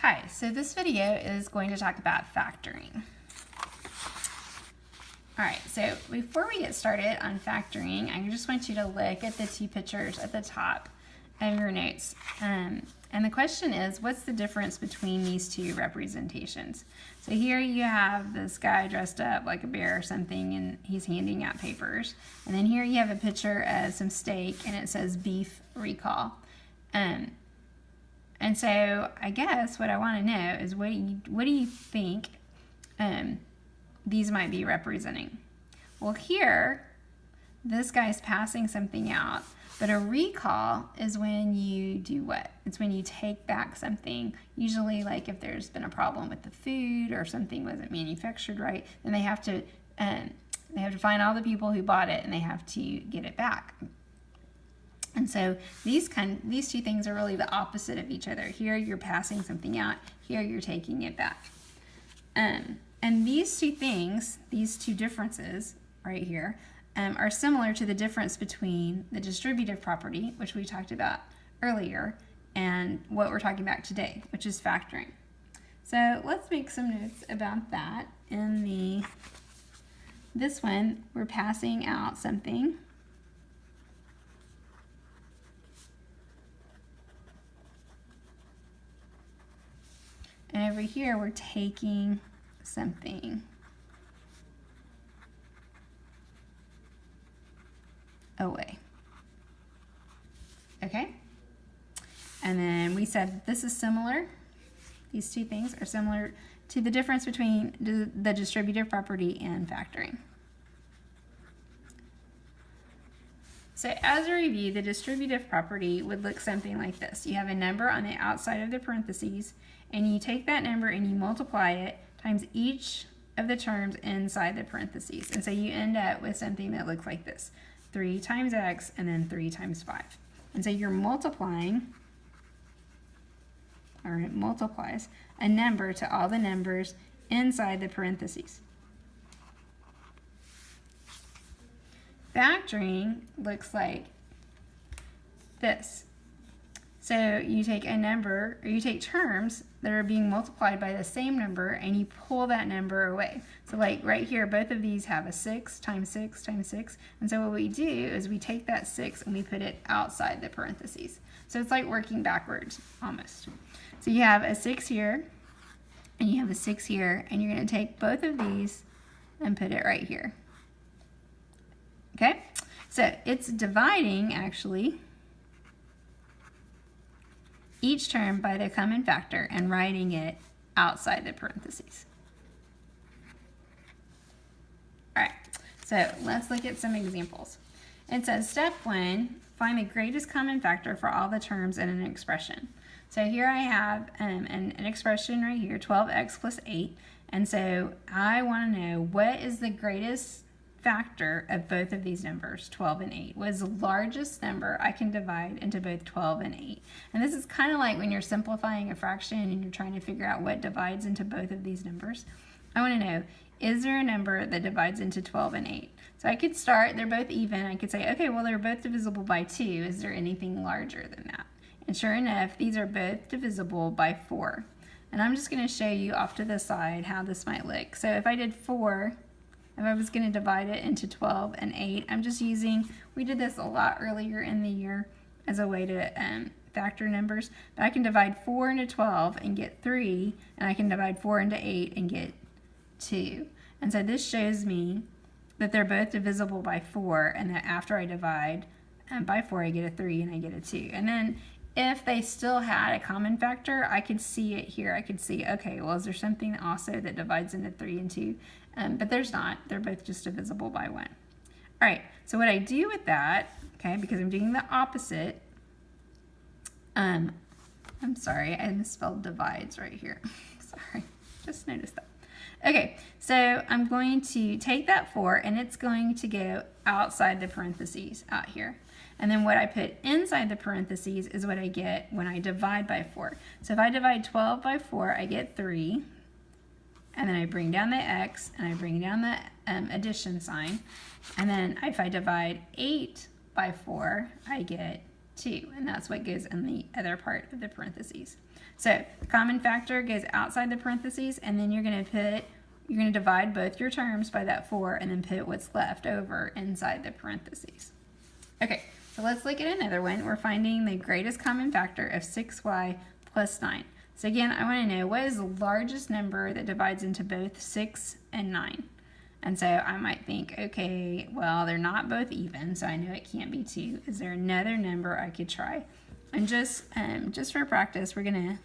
Hi, so this video is going to talk about factoring. Alright, so before we get started on factoring, I just want you to look at the two pictures at the top of your notes. And the question is, what's the difference between these two representations? So here you have this guy dressed up like a bear or something, and he's handing out papers. And then here you have a picture of some steak, and it says beef recall. And so I guess what I want to know is what do you think these might be representing? Well, here, this guy's passing something out, but a recall is when you do what? It's when you take back something, usually like if there's been a problem with the food or something wasn't manufactured right, then they have to find all the people who bought it and they have to get it back. And so these two things are really the opposite of each other. Here you're passing something out, here you're taking it back. And these two things, these two differences right here, are similar to the difference between the distributive property, which we talked about earlier, and what we're talking about today, which is factoring. So let's make some notes about that. In this one, we're passing out something. And over here, we're taking something away. Okay? And then we said this is similar. These two things are similar to the difference between the distributive property and factoring. So as a review, the distributive property would look something like this. You have a number on the outside of the parentheses, and you take that number and you multiply it times each of the terms inside the parentheses. And so you end up with something that looks like this. 3 times x and then 3 times 5. And so you're multiplying, or it multiplies, a number to all the numbers inside the parentheses. Factoring looks like this. So you take a number, or you take terms that are being multiplied by the same number and you pull that number away. So like right here, both of these have a 6 times 6 times 6. And so what we do is we take that 6 and we put it outside the parentheses. So it's like working backwards almost. So you have a 6 here and you have a 6 here, and you're going to take both of these and put it right here. Okay? So it's dividing actually each term by the common factor and writing it outside the parentheses. All right, so let's look at some examples. It says step 1, find the greatest common factor for all the terms in an expression. So here I have an expression right here, 12x plus 8, and so I want to know what is the greatest factor of both of these numbers, 12 and 8. What is the largest number I can divide into both 12 and 8? And this is kind of like when you're simplifying a fraction and you're trying to figure out what divides into both of these numbers. I want to know, is there a number that divides into 12 and 8? So I could start, they're both even. I could say, okay, well, they're both divisible by 2. Is there anything larger than that? And sure enough, these are both divisible by 4. And I'm just going to show you off to the side how this might look. So if I did 4, if I was going to divide it into 12 and 8, I'm just using, we did this a lot earlier in the year as a way to factor numbers, but I can divide 4 into 12 and get 3, and I can divide 4 into 8 and get 2. And so this shows me that they're both divisible by 4, and that after I divide by 4, I get a 3 and I get a 2. And then if they still had a common factor, I could see it here. I could see, okay, well, is there something also that divides into 3 and 2? But there's not. They're both just divisible by 1. All right, so what I do with that, okay, because I'm doing the opposite, I'm sorry, I misspelled divides right here. Sorry, just noticed that. Okay, so I'm going to take that 4, and it's going to go outside the parentheses out here. And then what I put inside the parentheses is what I get when I divide by 4. So if I divide 12 by 4, I get 3. And then I bring down the x, and I bring down the addition sign. And then if I divide 8 by 4, I get 2, and that's what goes in the other part of the parentheses. So the common factor goes outside the parentheses, and then you're going to divide both your terms by that 4 and then put what's left over inside the parentheses. Okay, so let's look at another one. We're finding the greatest common factor of 6y plus 9. So again, I want to know what is the largest number that divides into both 6 and 9. And so I might think, okay, well, they're not both even, so I know it can't be 2. Is there another number I could try? And just for practice, we're going to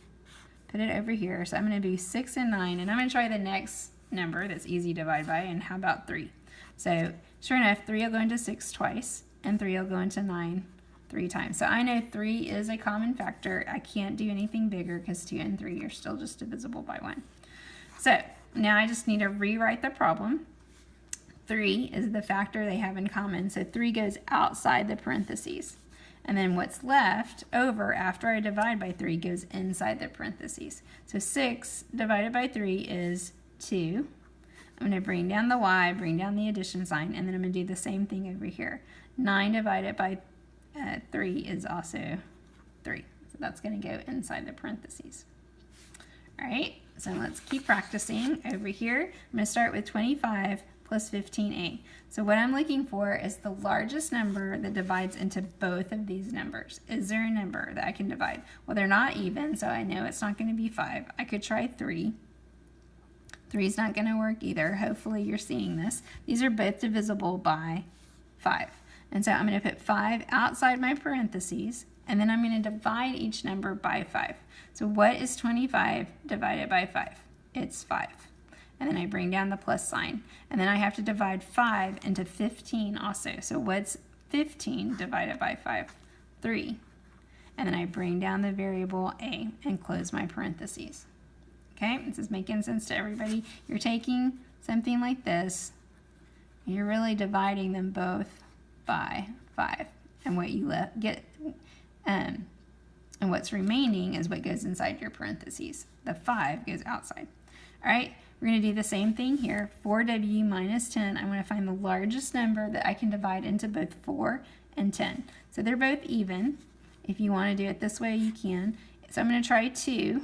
put it over here. So I'm going to do 6 and 9, and I'm going to try the next number that's easy to divide by, and how about 3? So sure enough, 3 will go into 6 twice, and 3 will go into 9 3 times. So I know 3 is a common factor. I can't do anything bigger because 2 and 3 are still just divisible by 1. So now I just need to rewrite the problem. 3 is the factor they have in common, so 3 goes outside the parentheses. And then what's left over after I divide by 3 goes inside the parentheses. So 6 divided by 3 is 2. I'm going to bring down the y, bring down the addition sign, and then I'm going to do the same thing over here. 9 divided by 3 is also 3. So that's going to go inside the parentheses. All right, so let's keep practicing. Over here, I'm going to start with 25 plus 15a. So what I'm looking for is the largest number that divides into both of these numbers. Is there a number that I can divide? Well, they're not even, so I know it's not going to be 5. I could try 3. 3 is not going to work either. Hopefully you're seeing this. These are both divisible by 5. And so I'm going to put 5 outside my parentheses, and then I'm going to divide each number by 5. So what is 25 divided by 5? It's 5. And then I bring down the plus sign. And then I have to divide 5 into 15 also. So what's 15 divided by 5? 3. And then I bring down the variable a and close my parentheses. Okay, this is making sense to everybody. You're taking something like this, and you're really dividing them both by 5. And what you get, and what's remaining is what goes inside your parentheses. The 5 goes outside. All right, we're going to do the same thing here. 4w minus 10, I'm going to find the largest number that I can divide into both 4 and 10. So they're both even. If you want to do it this way, you can. So I'm going to try 2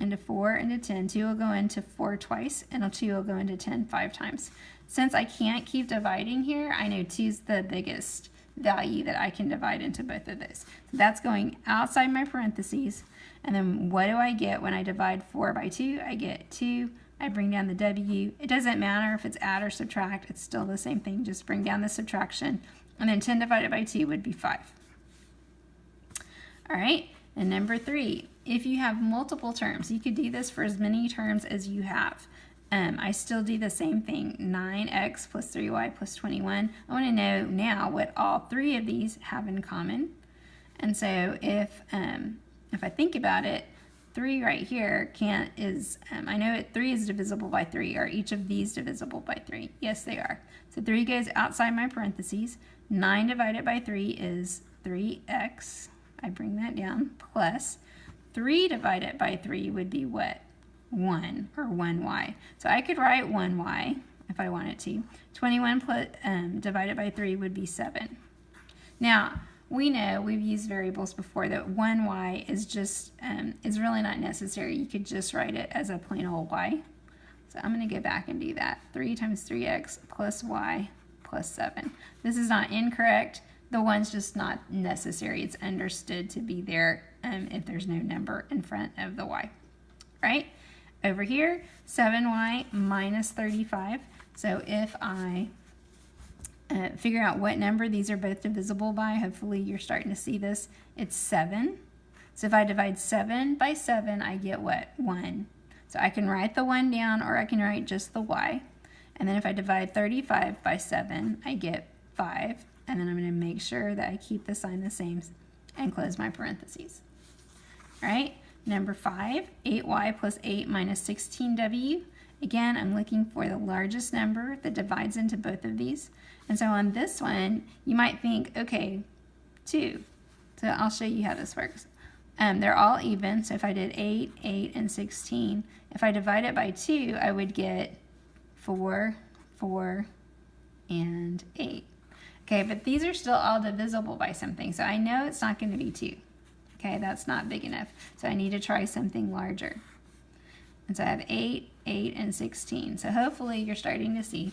into 4 into 10. 2 will go into 4 twice, and 2 will go into 10 5 times. Since I can't keep dividing here, I know 2 is the biggest value that I can divide into both of those. So that's going outside my parentheses. And then what do I get when I divide 4 by 2? I get 2. I bring down the w. It doesn't matter if it's add or subtract. It's still the same thing. Just bring down the subtraction. And then 10 divided by 2 would be 5. All right. And number 3, if you have multiple terms, you could do this for as many terms as you have. I still do the same thing, 9x plus 3y plus 21. I want to know now what all 3 of these have in common. And so if I think about it, 3 right here I know 3 is divisible by 3. Are each of these divisible by 3? Yes, they are. So 3 goes outside my parentheses. 9 divided by 3 is 3x. I bring that down, plus 3 divided by 3 would be what? 1, or 1y. So I could write 1y if I wanted to. 21 divided by 3 would be 7. Now, we know, we've used variables before, that 1y is just, is really not necessary. You could just write it as a plain old y. So I'm going to go back and do that. 3 times 3x plus y plus 7. This is not incorrect. The 1's just not necessary. It's understood to be there if there's no number in front of the y. Right? Over here, 7y minus 35. So if I figure out what number these are both divisible by, hopefully you're starting to see this, it's 7. So if I divide 7 by 7, I get what? 1. So I can write the 1 down, or I can write just the y. And then if I divide 35 by 7, I get 5. And then I'm going to make sure that I keep the sign the same and close my parentheses. All right, number 5, 8y plus 8 minus 16w. Again, I'm looking for the largest number that divides into both of these. And so on this one, you might think, okay, 2. So I'll show you how this works. They're all even, so if I did 8, 8, and 16, if I divide it by 2, I would get 4, 4, and 8. Okay, but these are still all divisible by something, so I know it's not going to be 2. Okay, that's not big enough, so I need to try something larger. And so I have 8, 8, and 16. So hopefully you're starting to see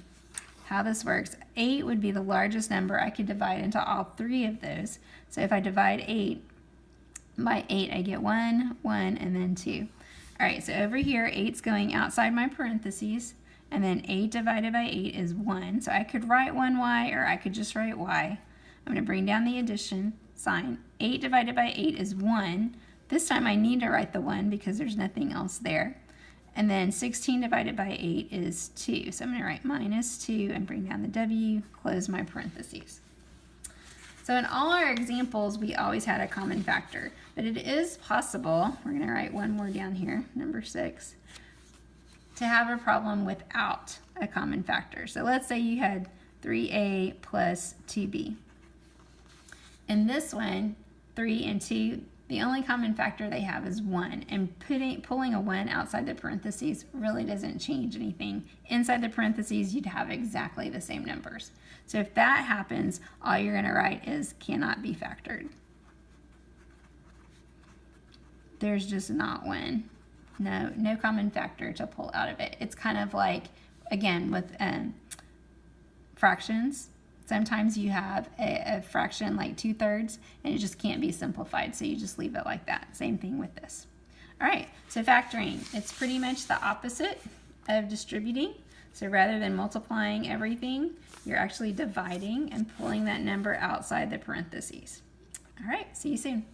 how this works. 8 would be the largest number. I could divide into all 3 of those. So if I divide 8 by 8, I get 1, 1, and then 2. All right, so over here, 8's going outside my parentheses, and then 8 divided by 8 is 1. So I could write 1y, or I could just write y. I'm going to bring down the addition sign. 8 divided by 8 is 1. This time I need to write the 1 because there's nothing else there. And then 16 divided by 8 is 2. So I'm going to write minus 2 and bring down the w, close my parentheses. So in all our examples, we always had a common factor. But it is possible, we're going to write one more down here, number 6, to have a problem without a common factor. So let's say you had 3a plus 2b. In this one, 3 and 2, the only common factor they have is 1, and pulling a 1 outside the parentheses really doesn't change anything. Inside the parentheses, you'd have exactly the same numbers. So if that happens, all you're going to write is cannot be factored. There's just not one. No common factor to pull out of it. It's kind of like, again, with fractions. Sometimes you have a fraction like 2/3 and it just can't be simplified, so you just leave it like that. Same thing with this. All right, so factoring, it's pretty much the opposite of distributing. So rather than multiplying everything, you're actually dividing and pulling that number outside the parentheses. All right, see you soon.